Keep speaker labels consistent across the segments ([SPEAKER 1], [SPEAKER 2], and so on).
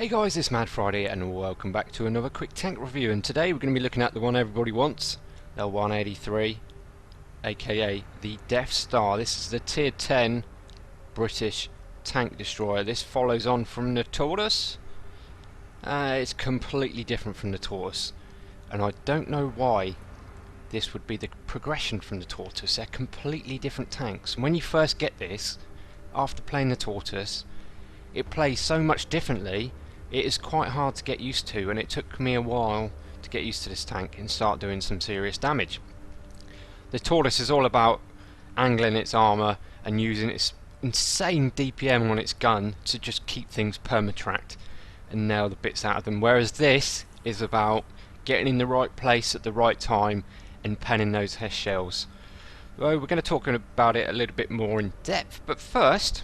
[SPEAKER 1] Hey guys, it's Mad Friday and welcome back to another quick tank review, and today we're going to be looking at the one everybody wants, the 183, aka the Deathstar. This is the tier 10 British tank destroyer. This follows on from the Tortoise. It's completely different from the Tortoise, and I don't know why this would be the progression from the Tortoise. They're completely different tanks. When you first get this, after playing the Tortoise, it plays so much differently. It is quite hard to get used to, and it took me a while to get used to this tank and start doing some serious damage. The Tortoise is all about angling its armour and using its insane DPM on its gun to just keep things permatracked and nail the bits out of them, whereas this is about getting in the right place at the right time and penning those Hess shells. Well, we're going to talk about it a little bit more in depth, but first,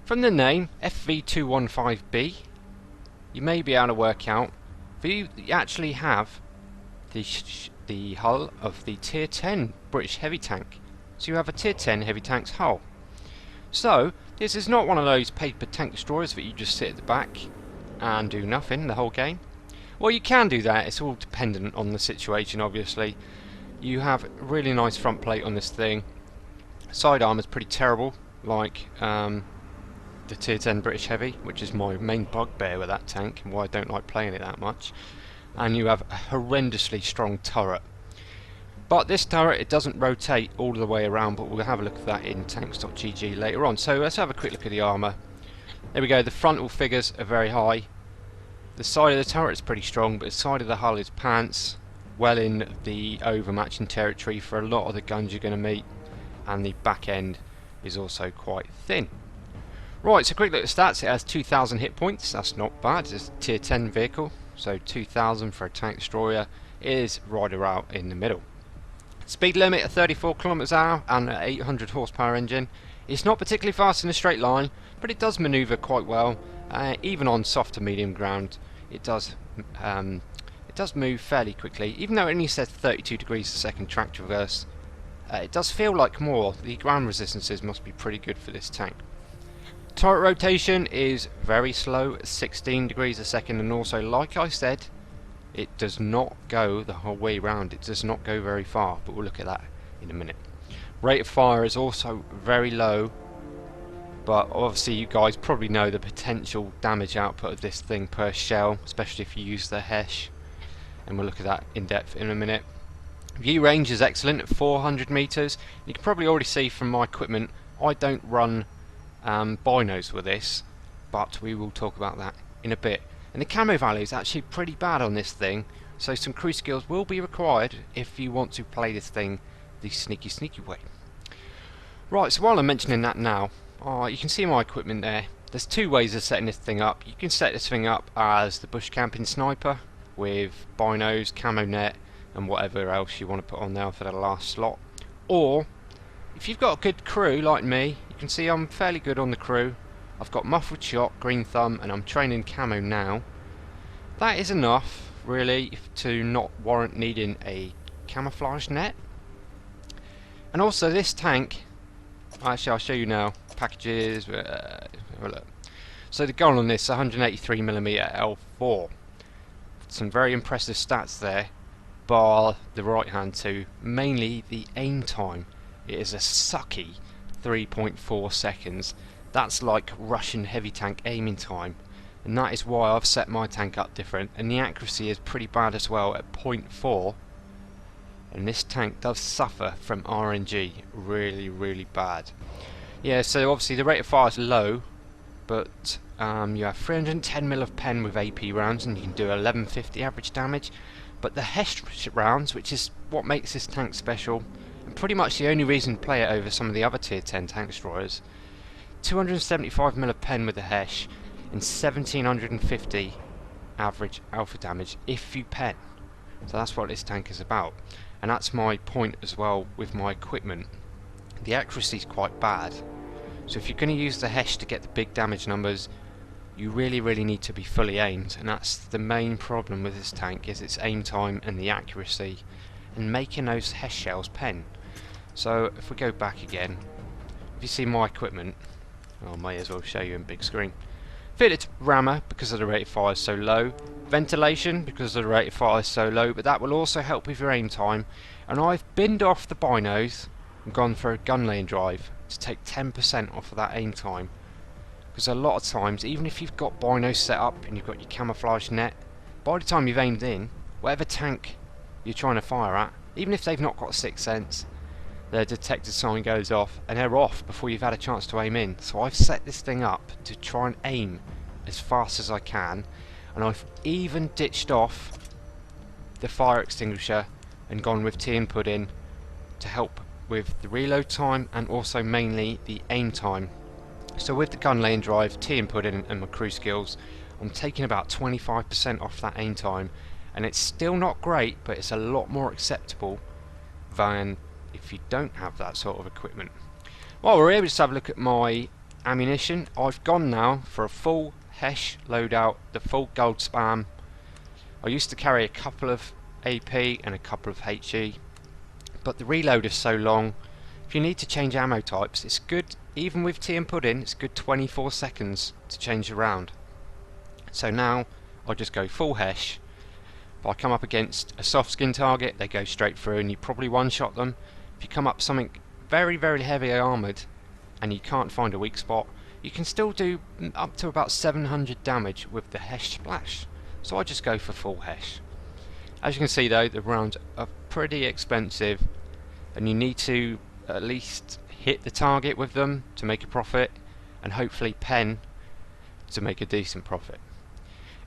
[SPEAKER 1] from the name FV215b, you may be able to work out that you actually have the hull of the tier 10 British heavy tank. So you have a tier 10 heavy tank's hull. So this is not one of those paper tank destroyers that you just sit at the back and do nothing the whole game. Well, you can do that, it's all dependent on the situation obviously. You have a really nice front plate on this thing. Side armor is pretty terrible, like the tier 10 British Heavy, which is my main bugbear with that tank and why I don't like playing it that much. And you have a horrendously strong turret. But this turret, it doesn't rotate all the way around, but we'll have a look at that in tanks.gg later on. So let's have a quick look at the armour. There we go, the frontal figures are very high. The side of the turret is pretty strong, but the side of the hull is pants, well in the overmatching territory for a lot of the guns you're going to meet, and the back end is also quite thin. Right, so quick look at the stats. It has 2,000 hit points, that's not bad. It's a tier 10 vehicle, so 2,000 for a tank destroyer is right around in the middle. Speed limit at 34 km/h and an 800 horsepower engine. It's not particularly fast in a straight line, but it does manoeuvre quite well. Even on soft to medium ground, it does move fairly quickly. Even though it only says 32 degrees a second track traverse, it does feel like more. The ground resistances must be pretty good for this tank. Turret rotation is very slow at 16 degrees a second, and also, like I said, it does not go the whole way round. It does not go very far, but we'll look at that in a minute. Rate of fire is also very low, but obviously you guys probably know the potential damage output of this thing per shell, especially if you use the Hesh, and we'll look at that in depth in a minute. View range is excellent at 400 meters. You can probably already see from my equipment I don't run binos with this, but we will talk about that in a bit. And the camo value is actually pretty bad on this thing, so some crew skills will be required if you want to play this thing the sneaky way. Right, so while I'm mentioning that now, you can see my equipment there. There's two ways of setting this thing up. You can set this thing up as the bush camping sniper with binos, camo net and whatever else you want to put on there for the last slot, or if you've got a good crew like me, you can see I'm fairly good on the crew. I've got muffled shot, green thumb, and I'm training camo now. That is enough, really, to not warrant needing a camouflage net. And also this tank, actually I'll show you now, packages, so the gun on this 183mm L4. Some very impressive stats there, bar the right hand two, mainly the aim time. It is a sucky 3.4 seconds. That's like Russian heavy tank aiming time, and that is why I've set my tank up different. And the accuracy is pretty bad as well at 0.4, and this tank does suffer from RNG really bad. Yeah, so obviously the rate of fire is low, but you have 310mm of pen with AP rounds, and you can do 1150 average damage. But the Hesh rounds, which is what makes this tank special, and pretty much the only reason to play it over some of the other tier 10 tank destroyers, 275mm of pen with the Hesh and 1750 average alpha damage if you pen. So that's what this tank is about, and that's my point as well with my equipment. The accuracy is quite bad, so if you're going to use the Hesh to get the big damage numbers, you really need to be fully aimed, and that's the main problem with this tank, is its aim time and the accuracy and making those Hesh shells pen. So if we go back again, if you see my equipment, I may as well show you in big screen. Fitted rammer because of the rate of fire is so low. Ventilation because of the rate of fire is so low, but that will also help with your aim time. And I've binned off the binos and gone for a gun lane drive to take 10% off of that aim time. Because a lot of times, even if you've got binos set up and you've got your camouflage net, by the time you've aimed in, whatever tank you're trying to fire at, even if they've not got a sixth sense, their detector sign goes off and they're off before you've had a chance to aim in. So I've set this thing up to try and aim as fast as I can, and I've even ditched off the fire extinguisher and gone with tea and pudding to help with the reload time and also mainly the aim time. So with the gun lane drive, tea and pudding and my crew skills, I'm taking about 25% off that aim time, and it's still not great, but it's a lot more acceptable than if you don't have that sort of equipment. While we're here, we just have a look at my ammunition. I've gone now for a full HESH loadout, the full gold spam. I used to carry a couple of AP and a couple of HE, but the reload is so long. If you need to change ammo types, it's good, even with tea and pudding, it's good 24 seconds to change the round. So now I just go full HESH. If I come up against a soft skin target, they go straight through and you probably one-shot them. If you come up something very, very heavy armoured and you can't find a weak spot, you can still do up to about 700 damage with the HESH splash. So I just go for full HESH. As you can see though, the rounds are pretty expensive and you need to at least hit the target with them to make a profit, and hopefully pen to make a decent profit.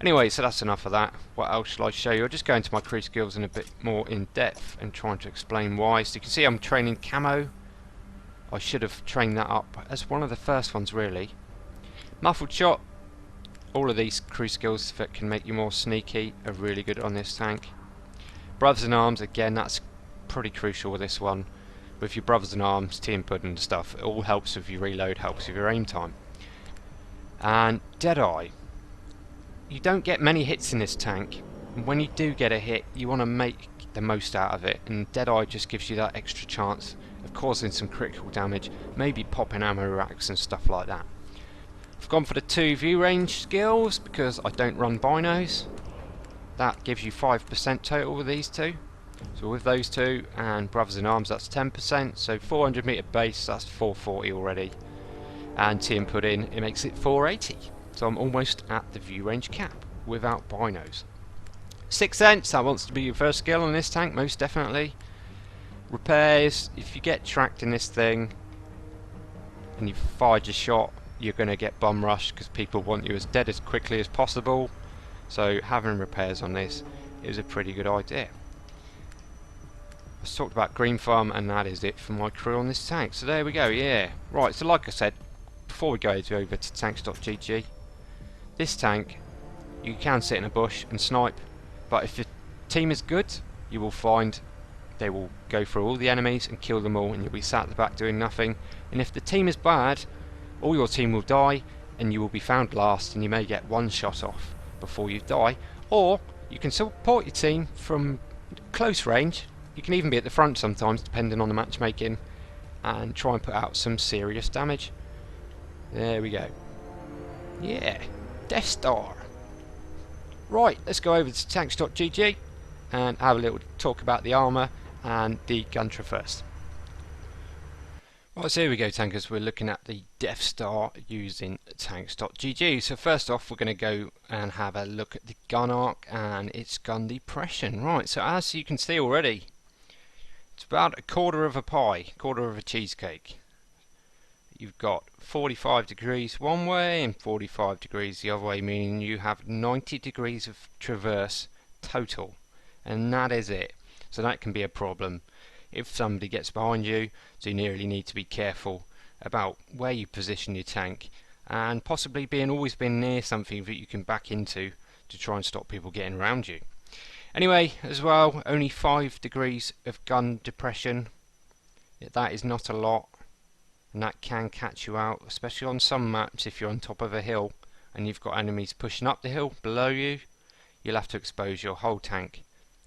[SPEAKER 1] Anyway, so that's enough of that. What else shall I show you? I'll just go into my crew skills in a bit more in depth and trying to explain why. So you can see I'm training camo. I should have trained that up as one of the first ones really. Muffled shot. All of these crew skills that can make you more sneaky are really good on this tank. Brothers in arms, again, that's pretty crucial with this one. With your brothers in arms, tea and pudding and stuff, it all helps with your reload, helps with your aim time. And Deadeye. You don't get many hits in this tank, and when you do get a hit you want to make the most out of it, and Deadeye just gives you that extra chance of causing some critical damage, maybe popping ammo racks and stuff like that. I've gone for the 2 view range skills because I don't run binos. That gives you 5% total with these two. So with those two and brothers in arms, that's 10%, so 400 meter base, that's 440 already, and tea and pudding, it makes it 480. So I'm almost at the view range cap without binos. Sixth sense, that wants to be your first skill on this tank, most definitely. Repairs, if you get tracked in this thing and you've fired your shot, you're going to get bum rushed because people want you as dead as quickly as possible. So having repairs on this is a pretty good idea. I talked about green farm, and that is it for my crew on this tank. So there we go, yeah. Right, so like I said, before we go over to tanks.gg, this tank, you can sit in a bush and snipe, but if your team is good, you will find they will go through all the enemies and kill them all, and you'll be sat at the back doing nothing. And if the team is bad, all your team will die, and you will be found last, and you may get one shot off before you die. Or you can support your team from close range. You can even be at the front sometimes, depending on the matchmaking, and try and put out some serious damage. There we go. Yeah, Deathstar. Right, let's go over to tanks.gg and have a little talk about the armour and the gunter first. Right, so here we go, tankers. We're looking at the Deathstar using tanks.gg. So first off, we're going to go and have a look at the gun arc and its gun depression. Right, so as you can see already, it's about a quarter of a pie, quarter of a cheesecake. You've got 45 degrees one way and 45 degrees the other way, meaning you have 90 degrees of traverse total, and that is it. So that can be a problem if somebody gets behind you, so you really need to be careful about where you position your tank, and possibly always being near something that you can back into to try and stop people getting around you. Anyway, as well, only 5 degrees of gun depression. That is not a lot, and that can catch you out, especially on some maps. If you're on top of a hill and you've got enemies pushing up the hill below you, you'll have to expose your whole tank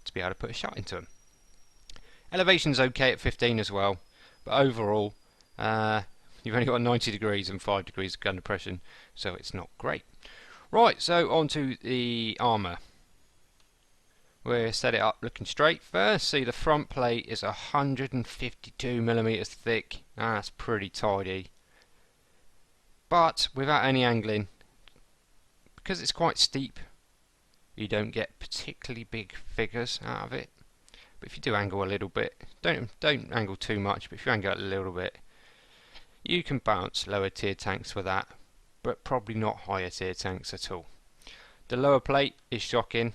[SPEAKER 1] to be able to put a shot into them. Elevation's okay at 15 as well, but overall You've only got 90 degrees and 5 degrees of gun depression, so it's not great. Right, so on to the armour. We'll set it up looking straight first. See, the front plate is 152mm thick. That's pretty tidy. But without any angling, because it's quite steep, you don't get particularly big figures out of it. But if you do angle a little bit, don't angle too much, but if you angle it a little bit, you can bounce lower tier tanks with that, but probably not higher tier tanks at all. The lower plate is shocking.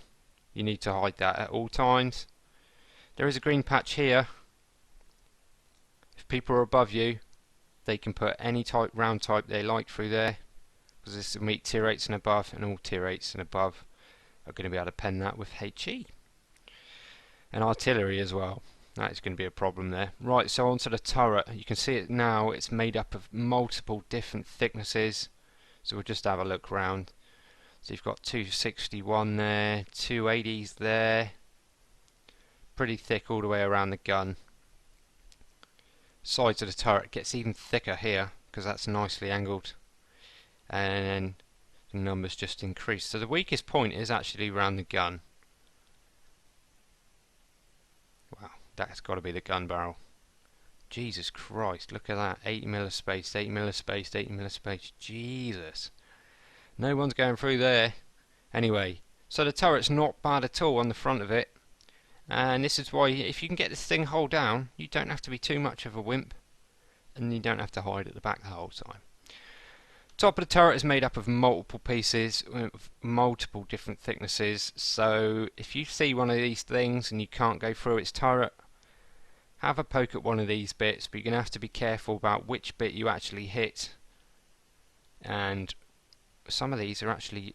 [SPEAKER 1] You need to hide that at all times. There is a green patch here. If people are above you, they can put any type round type they like through there, because this will meet tier 8s and above, and all tier 8s and above are going to be able to pen that with HE. And artillery as well. That is going to be a problem there. Right, so onto the turret. You can see it now. It's made up of multiple different thicknesses. So we'll just have a look round. So you've got 261 there, 280s there. Pretty thick all the way around the gun. Sides of the turret gets even thicker here, because that's nicely angled. And then the numbers just increase. So the weakest point is actually around the gun. Wow, that's got to be the gun barrel. Jesus Christ, look at that. 80mm of space, 80mm of space, 80mm of space. Jesus. No one's going through there. Anyway, so the turret's not bad at all on the front of it. And this is why, if you can get this thing hull down, you don't have to be too much of a wimp. And you don't have to hide at the back the whole time. Top of the turret is made up of multiple pieces, with multiple different thicknesses. So if you see one of these things and you can't go through its turret, have a poke at one of these bits, but you're going to have to be careful about which bit you actually hit. And some of these are actually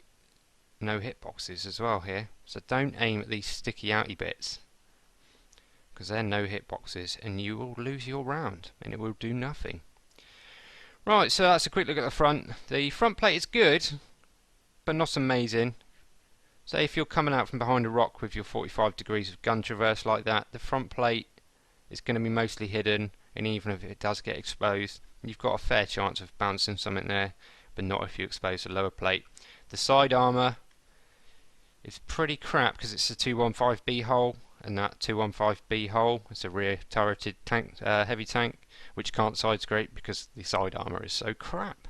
[SPEAKER 1] no hitboxes as well here, so don't aim at these sticky outy bits, because they're no hitboxes and you will lose your round and it will do nothing. Right, so that's a quick look at the front. The front plate is good, but not amazing. So if you're coming out from behind a rock with your 45 degrees of gun traverse like that, the front plate is going to be mostly hidden, and even if it does get exposed, you've got a fair chance of bouncing something there, but not if you expose the lower plate. The side armour is pretty crap because it's a 215b hull, and that 215b hull is a rear turreted tank, heavy tank, which can't side scrape because the side armour is so crap.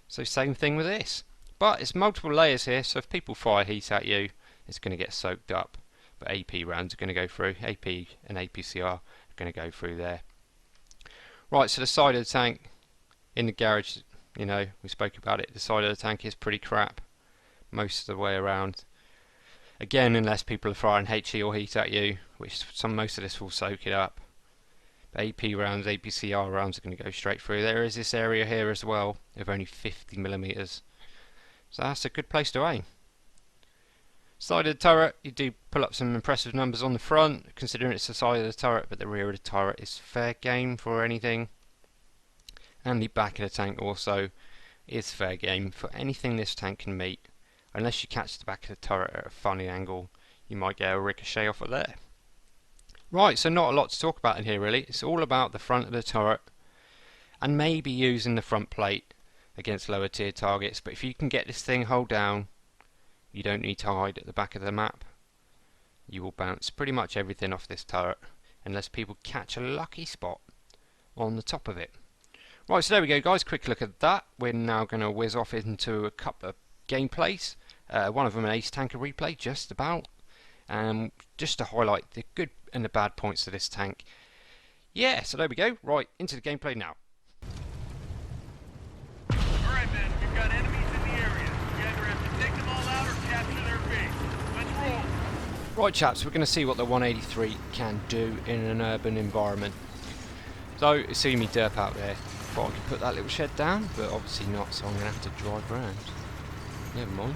[SPEAKER 1] So same thing with this, but it's multiple layers here, so if people fire heat at you, it's going to get soaked up. But AP rounds are going to go through, AP and APCR are going to go through there. Right, so the side of the tank in the garage, you know, we spoke about it, the side of the tank is pretty crap most of the way around. Again, unless people are firing HE or heat at you, which most of this will soak it up. But AP rounds, APCR rounds are going to go straight through. There is this area here as well of only 50mm, so that's a good place to aim. Side of the turret, you do pull up some impressive numbers on the front, considering it's the side of the turret, but the rear of the turret is fair game for anything. And the back of the tank also is fair game for anything this tank can meet. Unless you catch the back of the turret at a funny angle, you might get a ricochet off of there. Right, so not a lot to talk about in here really. It's all about the front of the turret, and maybe using the front plate against lower tier targets. But if you can get this thing hull down, you don't need to hide at the back of the map. You will bounce pretty much everything off this turret, unless people catch a lucky spot on the top of it. Right, so there we go guys, quick look at that. We're now going to whiz off into a couple of gameplays. One of them an ace tanker replay, just about. Just to highlight the good and the bad points of this tank. Yeah, so there we go. Right, into the gameplay now.
[SPEAKER 2] Alright men, we've got enemies in the area. We either have to take them all out or capture their base. Let's roll.
[SPEAKER 1] Right chaps, we're going to see what the 183 can do in an urban environment. So, you see me derp out there. Thought I could put that little shed down, but obviously not, so I'm going to have to drive around. Never mind.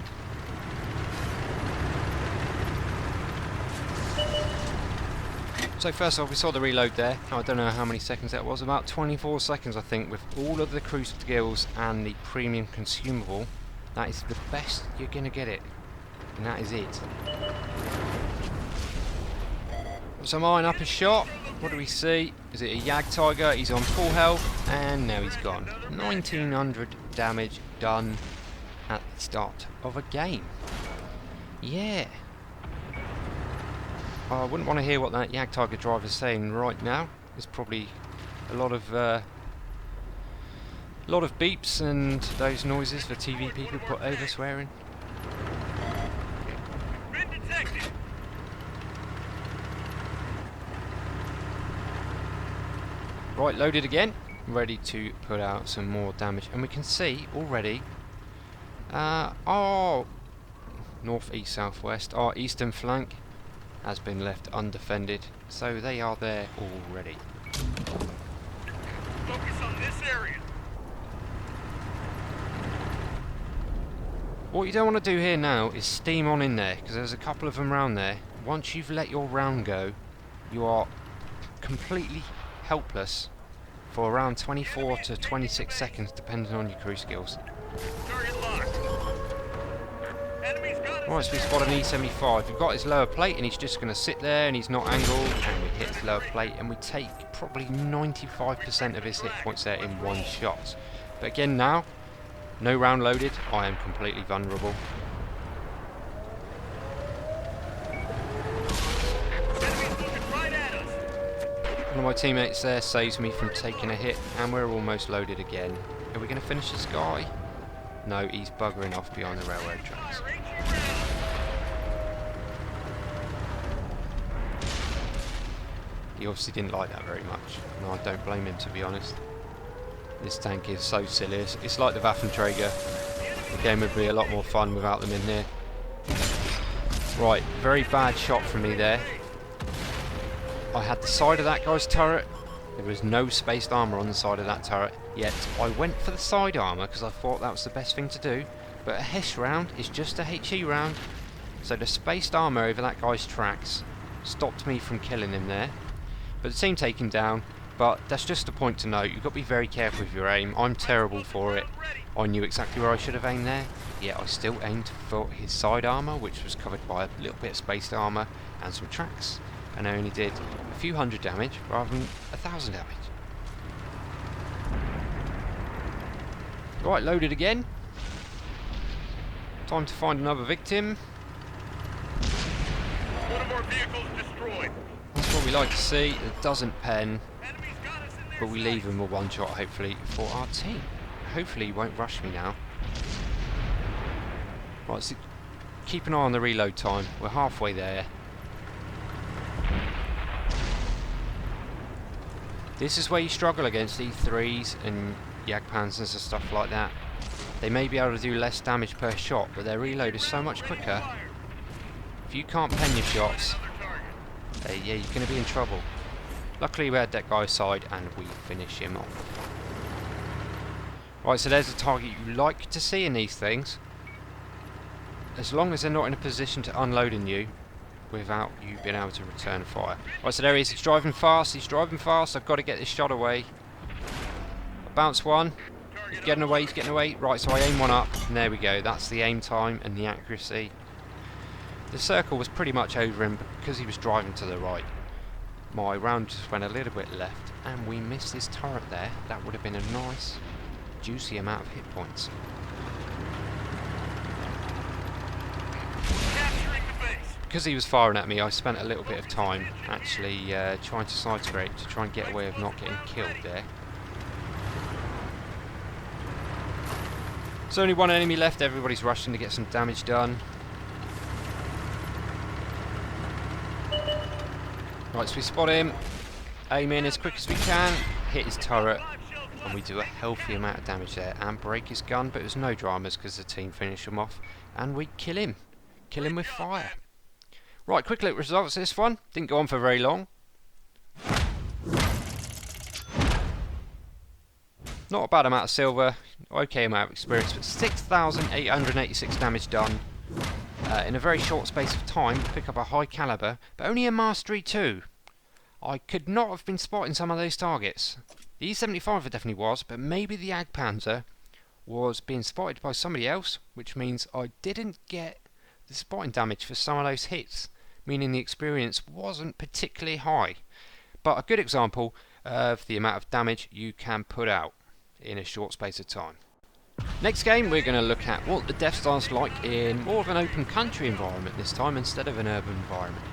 [SPEAKER 1] So first off, we saw the reload there. I don't know how many seconds that was, about 24 seconds I think, with all of the cruise skills and the premium consumable. That is the best you're going to get it, and that is it. Got some iron up his shot. What do we see? Is it a Yag Tiger? He's on full health, and now he's gone. 1900 damage done at the start of a game. Yeah. I wouldn't want to hear what that Yag Tiger driver's saying right now. There's probably a lot of beeps and those noises for TV people put over swearing.
[SPEAKER 2] Been detected.
[SPEAKER 1] Right, loaded again, ready to put out some more damage, and we can see already our north, east, southwest, our eastern flank has been left undefended, so they are there already.
[SPEAKER 2] Focus on this area.
[SPEAKER 1] What you don't want to do here now is steam on in there, because there's a couple of them around there. Once you've let your round go, you are completely helpless for around 24 to 26 seconds, depending on your crew skills.
[SPEAKER 2] Target locked. Enemies got us.
[SPEAKER 1] Right, so we spot an E75. We've got his lower plate, and he's just going to sit there, and he's not angled, and we hit his lower plate, and we take probably 95% of his hit points there in one shot. But again now, no round loaded, I am completely vulnerable.
[SPEAKER 2] Enemies looking right at us.
[SPEAKER 1] One of my teammates there saves me from taking a hit, and we're almost loaded again. Are we going to finish this guy? No, he's buggering off behind the railroad tracks.
[SPEAKER 2] Fire, HE round.
[SPEAKER 1] He obviously didn't like that very much, and I don't blame him, to be honest. This tank is so silly. It's like the Waffenträger. The game would be a lot more fun without them in here. Right, very bad shot from me there. I had the side of that guy's turret. There was no spaced armour on the side of that turret, yet I went for the side armour because I thought that was the best thing to do. But a HESH round is just a HE round, so the spaced armour over that guy's tracks stopped me from killing him there. But the team take him down. But that's just a point to note. You've got to be very careful with your aim. I'm terrible for it. I knew exactly where I should have aimed there, yet I still aimed for his side armour, which was covered by a little bit of spaced armour and some tracks, and I only did a few hundred damage rather than 1,000 damage. Right, loaded again. Time to find another victim.
[SPEAKER 2] One of our vehicles destroyed.
[SPEAKER 1] That's what we like to see. It doesn't pen,
[SPEAKER 2] Enemies got us in their
[SPEAKER 1] but we
[SPEAKER 2] sights.
[SPEAKER 1] leave him with one shot, hopefully, for our team. Hopefully he won't rush me now. Right, so keep an eye on the reload time. We're halfway there. This is where you struggle against E3s and Jagdpanzers and stuff like that. They may be able to do less damage per shot, but their reload is so much quicker. If you can't pen your shots, yeah, you're going to be in trouble. Luckily we had that guy's side and we finish him off. Right, so there's a target you like to see in these things. As long as they're not in a position to unload on you without you being able to return fire. Right, so there he is. He's driving fast. I've got to get this shot away. I bounce one. He's getting away. Right, so I aim one up, and there we go. That's the aim time and the accuracy. The circle was pretty much over him because he was driving to the right. My round just went a little bit left, and we missed his turret there. That would have been a nice, juicy amount of hit points.
[SPEAKER 2] Capturing the base.
[SPEAKER 1] Because he was firing at me, I spent a little bit of time actually trying to side scrape to try and get away of not getting killed there. There's only one enemy left. Everybody's rushing to get some damage done. Right, so we spot him, aim in as quick as we can, hit his turret, and we do a healthy amount of damage there and break his gun, but it was no dramas because the team finished him off and we kill him with fire. Right, quick look results. This one didn't go on for very long. Not a bad amount of silver, okay amount of experience, but 6,886 damage done in a very short space of time to pick up a high caliber, but only a Mastery 2. I could not have been spotting some of those targets. The E75 definitely was, but maybe the Jagdpanzer was being spotted by somebody else, which means I didn't get the spotting damage for some of those hits. meaning the experience wasn't particularly high, but a good example of the amount of damage you can put out in a short space of time. Next game we're going to look at what the Deathstar's like in more of an open country environment this time instead of an urban environment.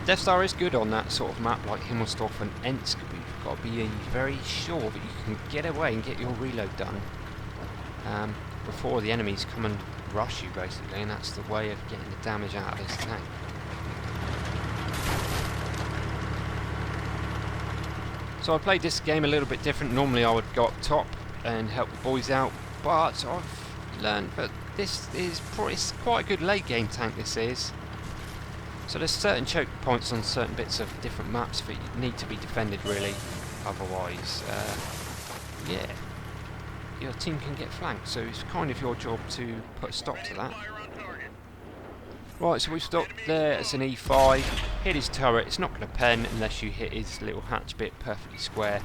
[SPEAKER 1] Deathstar is good on that sort of map like Himmelsdorf and Ensk, but you've got to be very sure that you can get away and get your reload done before the enemies come and rush you basically, and that's the way of getting the damage out of this tank. So I played this game a little bit different. Normally I would go up top and help the boys out, but I've learned that this is quite a good late game tank, this is. So there's certain choke points on certain bits of different maps that you need to be defended really, otherwise yeah, your team can get flanked, so it's kind of your job to put a stop to that. Right, so we've stopped there, it's an E5, hit his turret, it's not going to pen unless you hit his little hatch bit perfectly square,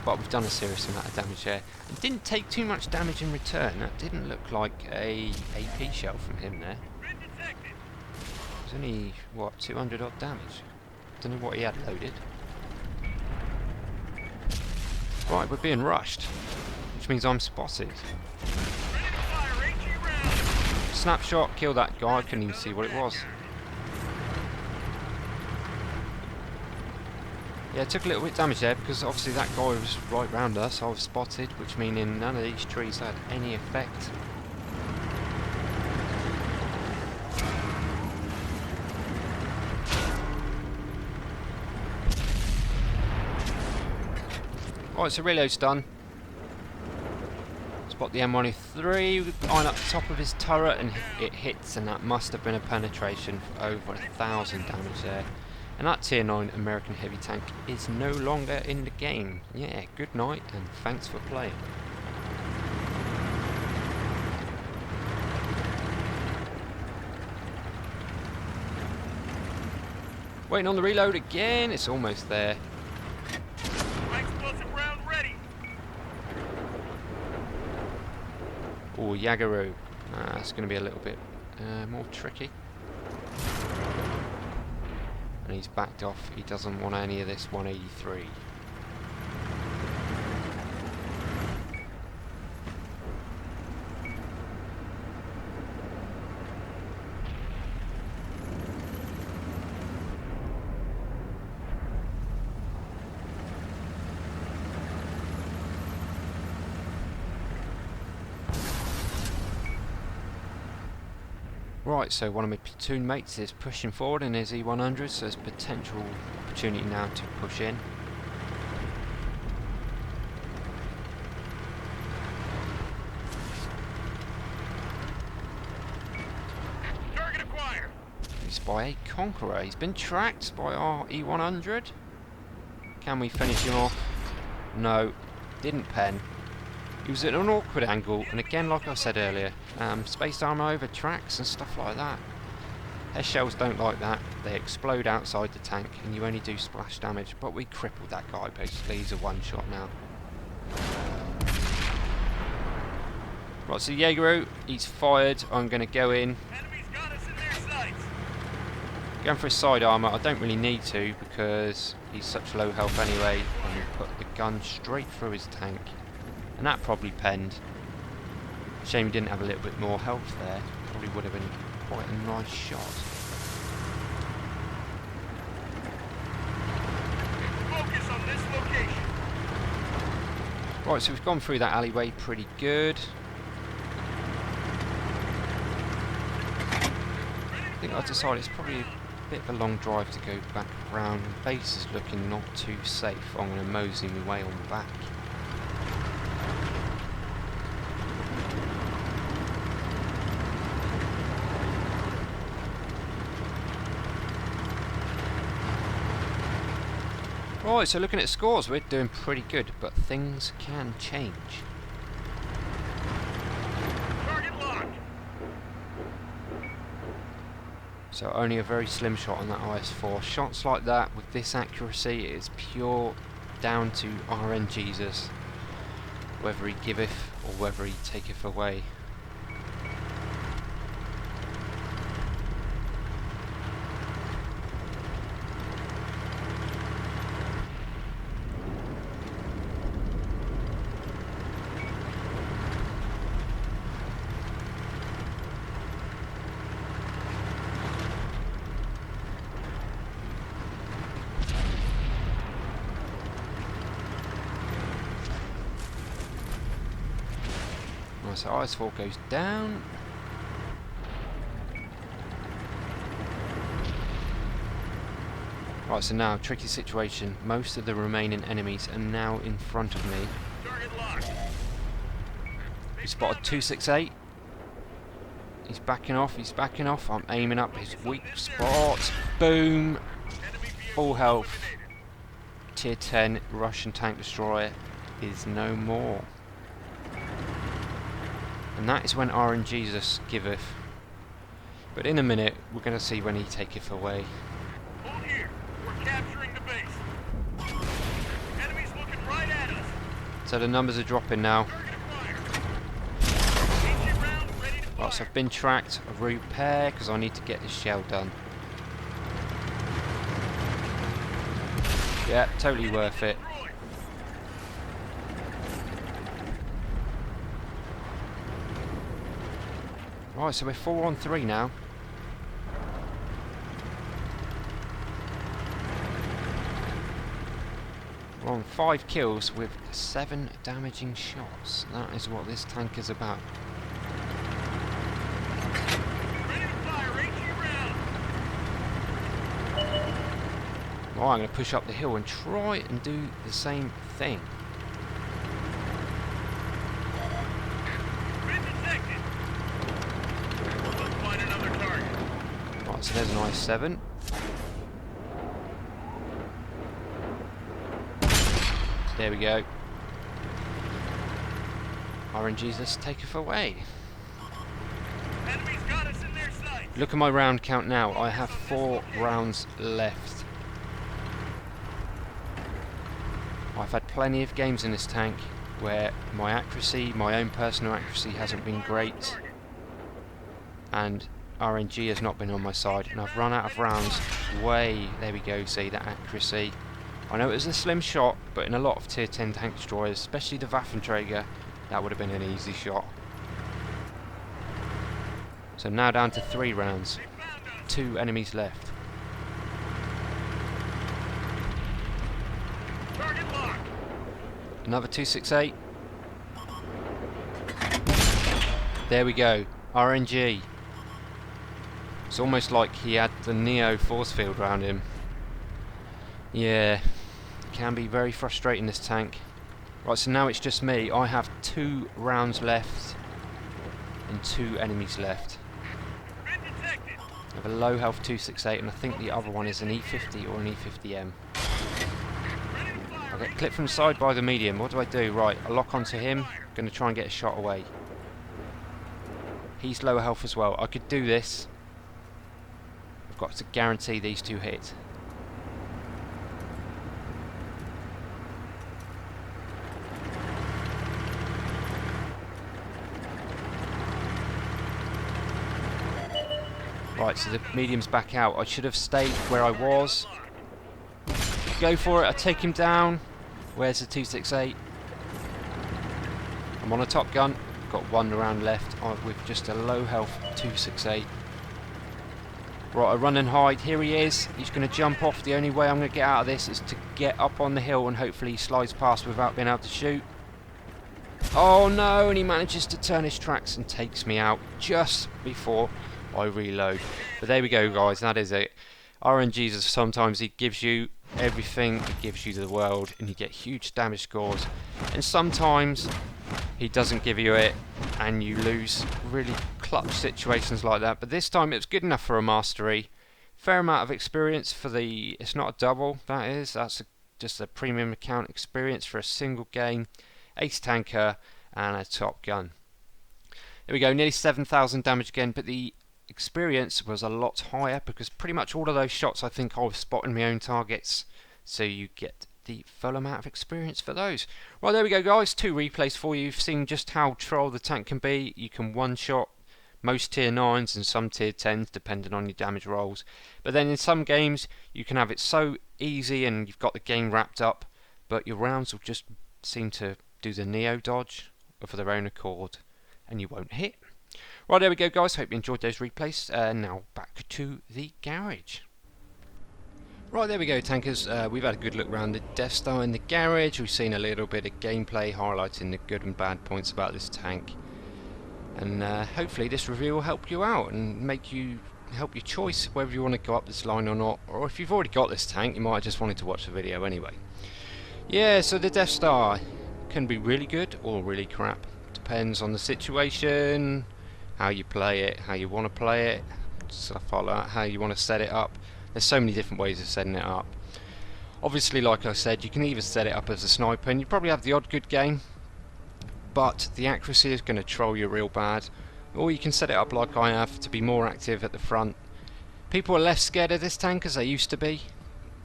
[SPEAKER 1] but we've done a serious amount of damage there. It didn't take too much damage in return, that didn't look like a AP shell from him there. It was only, what, 200 odd damage? Don't know what he had loaded. Right, we're being rushed, which means I'm spotted. Snapshot, kill that guy, I couldn't even see what it was. Yeah, took a little bit of damage there because obviously that guy was right round us, I was spotted, which meaning none of these trees had any effect. Right, so reload's done. Spot the M103, line up the top of his turret and it hits, and that must have been a penetration for over 1,000 damage there. And that tier 9 American heavy tank is no longer in the game. Yeah, good night and thanks for playing. Waiting on the reload again, it's almost there. Oh, Yagaru. It's going to be a little bit more tricky. And he's backed off. He doesn't want any of this 183. Right, so one of my platoon mates is pushing forward in his E100, so there's potential opportunity now to push in.
[SPEAKER 2] Target acquired.
[SPEAKER 1] He's by a Conqueror. He's been tracked by our E100. Can we finish him off? No, didn't pen. He was at an awkward angle, and again, like I said earlier, space armor over tracks and stuff like that. Air shells don't like that. They explode outside the tank, and you only do splash damage. But we crippled that guy basically. He's a one-shot now. Right, so Jaegeru, he's fired. I'm going to go in.
[SPEAKER 2] Enemies got us in their sights.
[SPEAKER 1] Going for his side armor. I don't really need to because he's such low health anyway. And put the gun straight through his tank. And that probably penned. Shame he didn't have a little bit more health there. Probably would have been quite a nice shot.
[SPEAKER 2] Focus on this location.
[SPEAKER 1] Right, so we've gone through that alleyway pretty good. I think I've decided it's probably a bit of a long drive to go back around. Base is looking not too safe. I'm going to mosey my way on back. Right, so looking at scores, we're doing pretty good, but things can change.
[SPEAKER 2] Target locked.
[SPEAKER 1] So only a very slim shot on that IS-4. Shots like that with this accuracy is pure down to RN Jesus, whether he giveth or whether he taketh away. Right, so IS-4 goes down. Right, so now, tricky situation. Most of the remaining enemies are now in front of me.
[SPEAKER 2] Target locked.
[SPEAKER 1] We spotted 268. He's backing off, he's backing off. I'm aiming up his weak spot. Boom!
[SPEAKER 2] Enemy
[SPEAKER 1] Full
[SPEAKER 2] vehicle
[SPEAKER 1] health.
[SPEAKER 2] eliminated.
[SPEAKER 1] Tier 10 Russian tank destroyer is no more. And that is when RNGesus giveth. But in a minute, we're going to see when he taketh away.
[SPEAKER 2] Hold here. We're capturing the base. Enemies looking right at us.
[SPEAKER 1] So the numbers are dropping now.
[SPEAKER 2] Target fire. HE round ready to fire.
[SPEAKER 1] Right, so I've been tracked. A repair because I need to get this shell done. Yeah, totally worth it.
[SPEAKER 2] Destroyed.
[SPEAKER 1] Right, so we're 4 on 3 now. We're on 5 kills with 7 damaging shots. That is what this tank is about.
[SPEAKER 2] Ready to fire. HE round.
[SPEAKER 1] Right, I'm going to push up the hill and try and do the same thing.
[SPEAKER 2] Been detected. Let's find another target.
[SPEAKER 1] Right, so there's an IS-7. There we go. RNGesus taketh away.
[SPEAKER 2] Enemies got us in their sights.
[SPEAKER 1] Look at my round count now. I have 4 rounds left. I've had plenty of games in this tank where my accuracy, my own personal accuracy, hasn't been great, and RNG has not been on my side, and I've run out of rounds way. There we go, see that accuracy. I know it was a slim shot, but in a lot of tier 10 tank destroyers, especially the Waffenträger, that would have been an easy shot. So now down to 3 rounds,
[SPEAKER 2] They found us.
[SPEAKER 1] 2 enemies left.
[SPEAKER 2] Target locked.
[SPEAKER 1] Another 268. There we go, RNG. It's almost like he had the Neo force field around him. Yeah, it can be very frustrating, this tank. Right, so now it's just me. I have 2 rounds left and 2 enemies left.
[SPEAKER 2] Been detected.
[SPEAKER 1] I have a low health 268 and I think the other one is an E50 or an E50M.
[SPEAKER 2] Ready to fire.
[SPEAKER 1] I get clipped from the side by the medium. What do I do? Right, I lock onto him. Going to try and get a shot away. He's lower health as well. I could do this. I've got to guarantee these 2 hit. Right, so the medium's back out. I should have stayed where I was. Go for it, I take him down. Where's the 268? I'm on a Top Gun. Got 1 round left with just a low health 268. Right, I run and hide. Here he is. He's going to jump off. The only way I'm going to get out of this is to get up on the hill and hopefully he slides past without being able to shoot. Oh no, and he manages to turn his tracks and takes me out just before I reload. But there we go, guys, that is it. RNGesus, sometimes he gives you everything, he gives you the world, and you get huge damage scores. And sometimes he doesn't give you it, and you lose really clutch situations like that. But this time it was good enough for a mastery. Fair amount of experience for the... It's not a double, that is. That's just a premium account experience for a single game. Ace tanker and a Top Gun. There we go, nearly 7,000 damage again, but the experience was a lot higher because pretty much all of those shots I think I was spotting my own targets, so you get the full amount of experience for those. Right, there we go, guys, 2 replays for you. You've seen just how troll the tank can be. You can one-shot most tier 9s and some tier 10s depending on your damage rolls, but then in some games you can have it so easy and you've got the game wrapped up, but your rounds will just seem to do the Neo dodge of their own accord and you won't hit. Right, there we go, guys. Hope you enjoyed those replays. Now back to the garage. Right, there we go, tankers. We've had a good look around the Deathstar in the garage. We've seen a little bit of gameplay highlighting the good and bad points about this tank. and hopefully this review will help you out and help your choice whether you want to go up this line or not, or if you've already got this tank you might have just wanted to watch the video anyway. Yeah, so the Deathstar can be really good or really crap. Depends on the situation, how you play it, how you want to play it, stuff like that, how you want to set it up. There's so many different ways of setting it up. Obviously, like I said, you can either set it up as a sniper and you probably have the odd good game, but the accuracy is going to troll you real bad, or you can set it up like I have to be more active at the front. People are less scared of this tank as they used to be.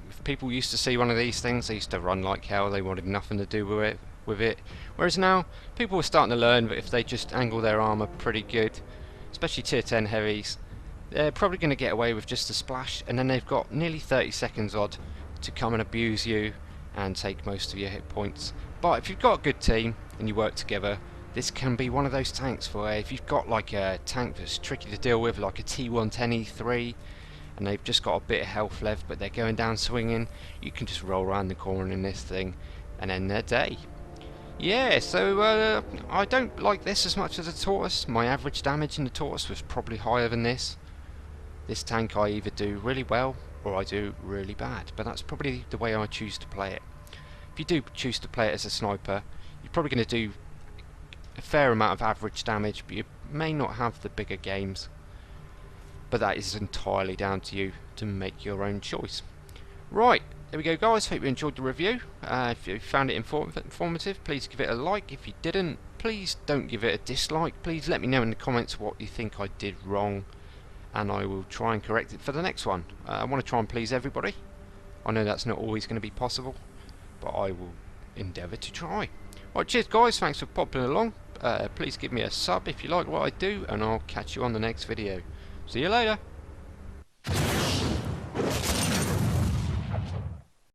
[SPEAKER 1] If people used to see one of these things, they used to run like hell, they wanted nothing to do with it. Whereas now, people are starting to learn that if they just angle their armour pretty good, especially tier 10 heavies, they're probably going to get away with just a splash, and then they've got nearly 30 seconds odd to come and abuse you and take most of your hit points. But if you've got a good team and you work together, this can be one of those tanks for if you've got like a tank that's tricky to deal with, like a T110E3, and they've just got a bit of health left but they're going down swinging, you can just roll around the corner in this thing and end their day. Yeah, so I don't like this as much as the Tortoise. My average damage in the Tortoise was probably higher than this. This tank I either do really well or I do really bad, but that's probably the way I choose to play it. If you do choose to play it as a sniper, you're probably going to do a fair amount of average damage, but you may not have the bigger games. But that is entirely down to you to make your own choice. Right, there we go guys, hope you enjoyed the review. If you found it informative, please give it a like. If you didn't, please don't give it a dislike. Please let me know in the comments what you think I did wrong, and I will try and correct it for the next one. I want to try and please everybody. I know that's not always going to be possible, but I will endeavour to try. Right, cheers guys, thanks for popping along. Please give me a sub if you like what I do, and I'll catch you on the next video. See you later.